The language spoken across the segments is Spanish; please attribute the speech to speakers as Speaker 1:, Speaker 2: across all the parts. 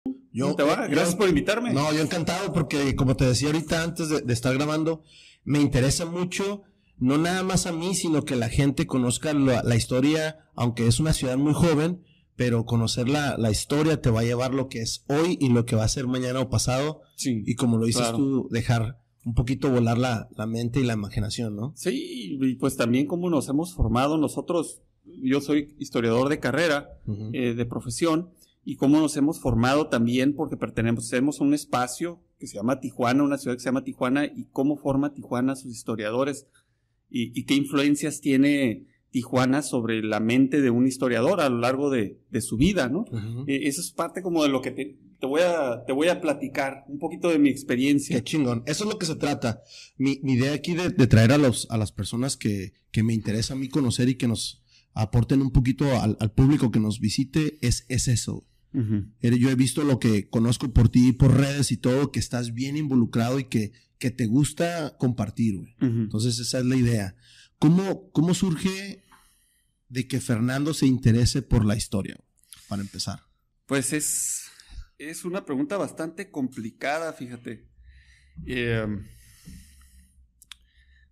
Speaker 1: ¿Cómo te va? Gracias por invitarme.
Speaker 2: No, yo encantado porque como te decía ahorita antes de estar grabando, me interesa mucho, no nada más a mí, sino que la gente conozca la historia, aunque es una ciudad muy joven, pero conocer la historia te va a llevar lo que es hoy y lo que va a ser mañana o pasado.
Speaker 1: Sí,
Speaker 2: y como lo dices
Speaker 1: claro.
Speaker 2: tú, dejar un poquito volar la mente y la imaginación, ¿no?
Speaker 1: Sí, y pues también cómo nos hemos formado nosotros. Yo soy historiador de carrera, de profesión, y cómo nos hemos formado también porque pertenecemos a un espacio que se llama Tijuana, una ciudad que se llama Tijuana, y cómo forma Tijuana a sus historiadores y qué influencias tiene Tijuana sobre la mente de un historiador a lo largo de su vida, ¿no? Eso es parte como de lo que te voy a platicar, un poquito de mi experiencia.
Speaker 2: Qué chingón, eso es lo que se trata. Mi idea aquí de traer a las personas que me interesa a mí conocer y que nos aporten un poquito al público que nos visite, es eso. Yo he visto lo que conozco por ti, por redes y todo, que estás bien involucrado y que te gusta compartir, güey. Entonces esa es la idea. ¿Cómo surge de que Fernando se interese por la historia, para empezar?
Speaker 1: Pues es una pregunta bastante complicada, fíjate.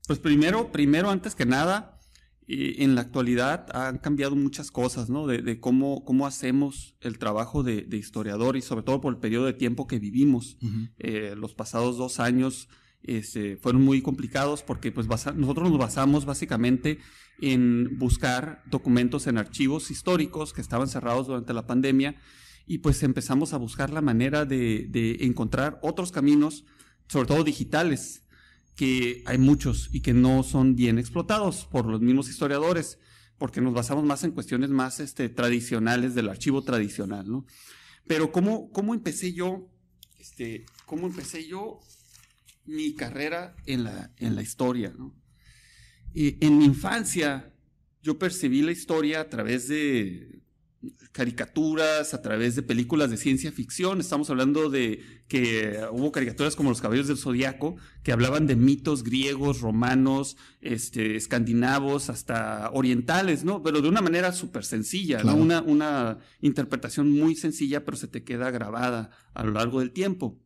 Speaker 1: Pues primero, antes que nada, en la actualidad han cambiado muchas cosas, ¿no? De cómo hacemos el trabajo de historiador y sobre todo por el periodo de tiempo que vivimos. Los pasados 2 años fueron muy complicados porque pues, nosotros nos basamos básicamente en buscar documentos en archivos históricos que estaban cerrados durante la pandemia y pues empezamos a buscar la manera de encontrar otros caminos, sobre todo digitales, que hay muchos y que no son bien explotados por los mismos historiadores, porque nos basamos más en cuestiones más tradicionales del archivo tradicional, ¿no? Pero ¿cómo empecé yo? ¿Cómo empecé yo mi carrera en la historia, ¿no? En mi infancia yo percibí la historia a través de caricaturas, a través de películas de ciencia ficción. Estamos hablando de que hubo caricaturas como Los Caballeros del Zodiaco que hablaban de mitos griegos, romanos, escandinavos, hasta orientales, ¿no? Pero de una manera súper sencilla, claro, ¿no? Una interpretación muy sencilla, pero se te queda grabada a lo largo del tiempo.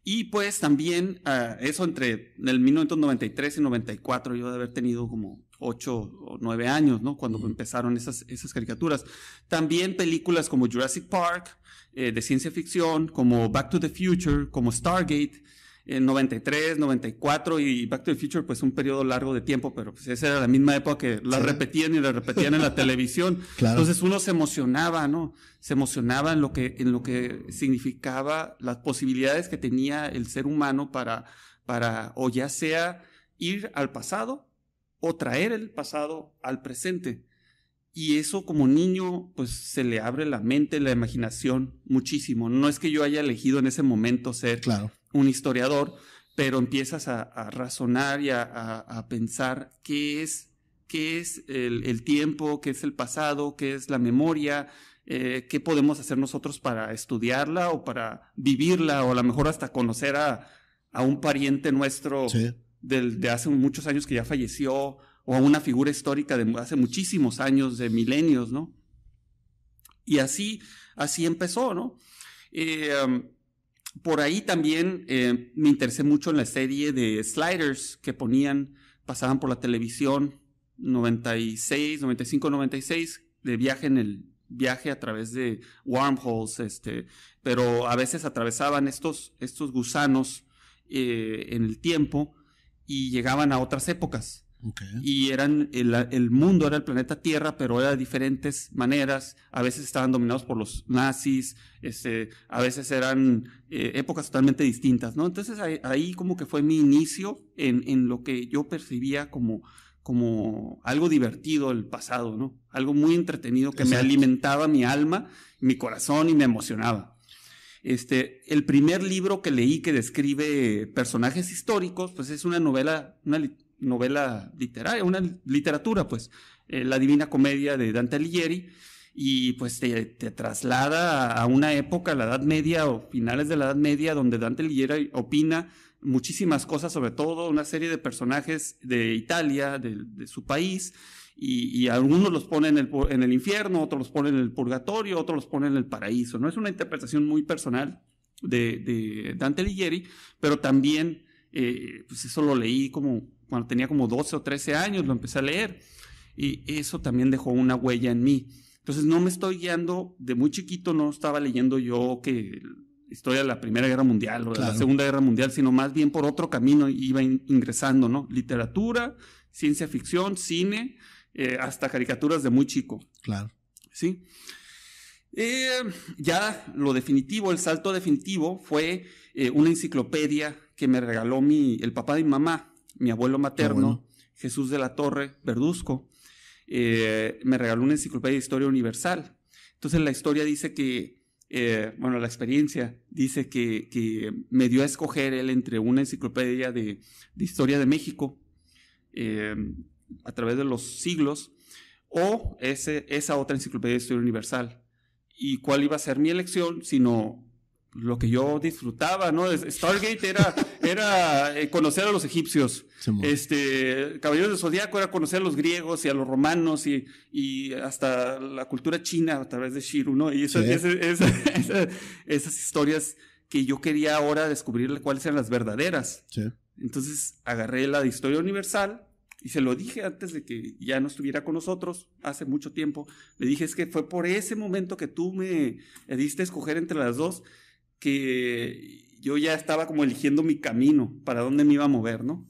Speaker 1: Y pues también eso entre el 1993 y 94, yo de haber tenido como 8 o 9 años, ¿no? Cuando empezaron esas caricaturas. También películas como Jurassic Park, de ciencia ficción, como Back to the Future, como Stargate, en 93, 94 y Back to the Future, pues un periodo largo de tiempo, pero pues esa era la misma época que la repetían y la repetían en la televisión. Claro. Entonces uno se emocionaba, ¿no? Se emocionaba en lo que significaba las posibilidades que tenía el ser humano para o ya sea ir al pasado o traer el pasado al presente. Y eso como niño, pues se le abre la mente, la imaginación muchísimo. No es que yo haya elegido en ese momento ser un historiador, pero empiezas a razonar y a pensar qué es el tiempo, qué es el pasado, qué es la memoria, qué podemos hacer nosotros para estudiarla o para vivirla, o a lo mejor hasta conocer a un pariente nuestro de hace muchos años que ya falleció, o a una figura histórica de hace muchísimos años, de milenios, ¿no? Y así empezó, ¿no? Por ahí también me interesé mucho en la serie de Sliders que pasaban por la televisión, 96, 95, 96, de viaje a través de wormholes, pero a veces atravesaban estos gusanos en el tiempo y llegaban a otras épocas. Y el mundo era el planeta Tierra, pero era de diferentes maneras. A veces estaban dominados por los nazis, a veces eran épocas totalmente distintas, ¿no? Entonces ahí como que fue mi inicio en lo que yo percibía como algo divertido el pasado, ¿no? Algo muy entretenido que me alimentaba mi alma, mi corazón y me emocionaba. El primer libro que leí que describe personajes históricos, pues es una novela literaria, una literatura, pues, La Divina Comedia de Dante Alighieri, y pues te traslada a una época, la Edad Media o finales de la Edad Media, donde Dante Alighieri opina muchísimas cosas, sobre todo una serie de personajes de Italia, de su país, y algunos los ponen en el infierno, otros los ponen en el purgatorio, otros los ponen en el paraíso, ¿no? Es una interpretación muy personal de Dante Alighieri, pero también, pues eso lo leí como cuando tenía como 12 o 13 años, lo empecé a leer, y eso también dejó una huella en mí. Entonces no me estoy guiando, de muy chiquito no estaba leyendo yo que historia de la Primera Guerra Mundial o de la Segunda Guerra Mundial, sino más bien por otro camino iba ingresando, ¿no? Literatura, ciencia ficción, cine, hasta caricaturas de muy chico.
Speaker 2: Claro.
Speaker 1: ¿Sí? Ya lo definitivo, el salto definitivo fue una enciclopedia que me regaló el papá de mi mamá, mi abuelo materno, Jesús de la Torre Verduzco. Me regaló una enciclopedia de historia universal. Entonces la historia dice que, la experiencia dice que me dio a escoger él entre una enciclopedia de historia de México a través de los siglos o esa otra enciclopedia de historia universal. ¿Y cuál iba a ser mi elección? Sino lo que yo disfrutaba, ¿no? Stargate era conocer a los egipcios. Caballeros del Zodíaco era conocer a los griegos y a los romanos y hasta la cultura china a través de Shiru, ¿no? Y esas historias que yo quería ahora descubrir cuáles eran las verdaderas. Sí. Entonces agarré la de historia universal y se lo dije antes de que ya no estuviera con nosotros, hace mucho tiempo. Le dije, es que fue por ese momento que tú me diste a escoger entre las dos que yo ya estaba como eligiendo mi camino, para dónde me iba a mover, ¿no?